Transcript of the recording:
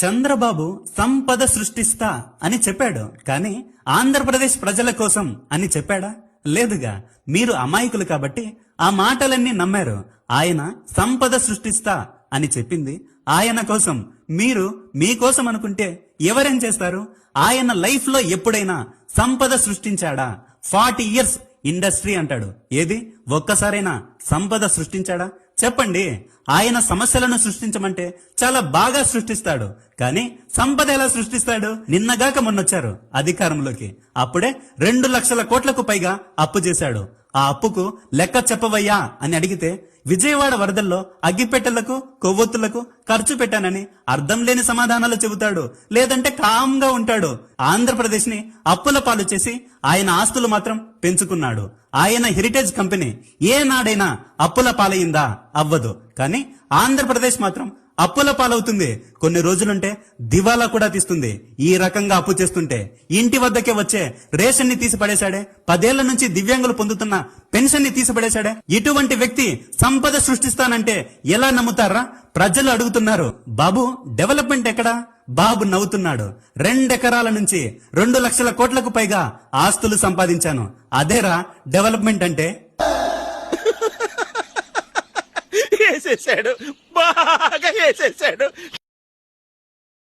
చంద్రబాబు సంపద సృష్టిస్తా అని చెప్పాడు, కానీ ఆంధ్రప్రదేశ్ ప్రజల కోసం అని చెప్పాడా? లేదుగా. మీరు అమాయకులు కాబట్టి ఆ మాటలన్నీ నమ్మారు. ఆయన సంపద సృష్టిస్తా అని చెప్పింది ఆయన కోసం. మీరు మీకోసం అనుకుంటే ఎవరేం చేస్తారు? ఆయన లైఫ్ లో ఎప్పుడైనా సంపద సృష్టించాడా? 40 ఇయర్స్ ఇండస్ట్రీ అంటాడు. ఏది ఒక్కసారైనా సంపద సృష్టించాడా? చెప్పండి. ఆయన సమస్యలను సృష్టించమంటే చాలా బాగా సృష్టిస్తాడు, కానీ సంపద ఎలా సృష్టిస్తాడు? నిన్నగాక మొన్నొచ్చారు అధికారంలోకి, అప్పుడే 2 లక్షల కోట్లకు పైగా అప్పు చేశాడు. ఆ అప్పుకు లెక్క చెప్పవయ్యా అని అడిగితే విజయవాడ వరదల్లో అగ్గిపెట్టెలకు కొవ్వొత్తులకు ఖర్చు పెట్టానని అర్థం లేని సమాధానాలు చెబుతాడు, లేదంటే కామ్గా ఉంటాడు. ఆంధ్రప్రదేశ్ ని అప్పుల పాలు చేసి ఆయన ఆస్తులు మాత్రం పెంచుకున్నాడు. ఆయన హెరిటేజ్ కంపెనీ ఏనాడైనా అప్పుల పాలయ్యిందా? అవ్వదు. కానీ ఆంధ్రప్రదేశ్ మాత్రం అప్పుల పాలవుతుంది. కొన్ని రోజులుంటే దివాలా కూడా తీస్తుంది. ఈ రకంగా అప్పు చేస్తుంటే ఇంటి వద్దకే వచ్చే రేషన్ ని తీసి పడేశాడే, 10 ఏళ్ల నుంచి దివ్యాంగులు పొందుతున్న పెన్షన్ ని తీసి పడేశాడే. ఇటువంటి వ్యక్తి సంపద సృష్టిస్తానంటే ఎలా నమ్ముతారా? ప్రజలు అడుగుతున్నారు, బాబు డెవలప్మెంట్ ఎక్కడా? బాబు నవ్వుతున్నాడు. 2 ఎకరాల నుంచి 2 లక్షల కోట్లకు పైగా ఆస్తులు సంపాదించాను, అదేరా డెవలప్మెంట్ అంటే. వేసేసాడు, బాగా వేసేసాడు.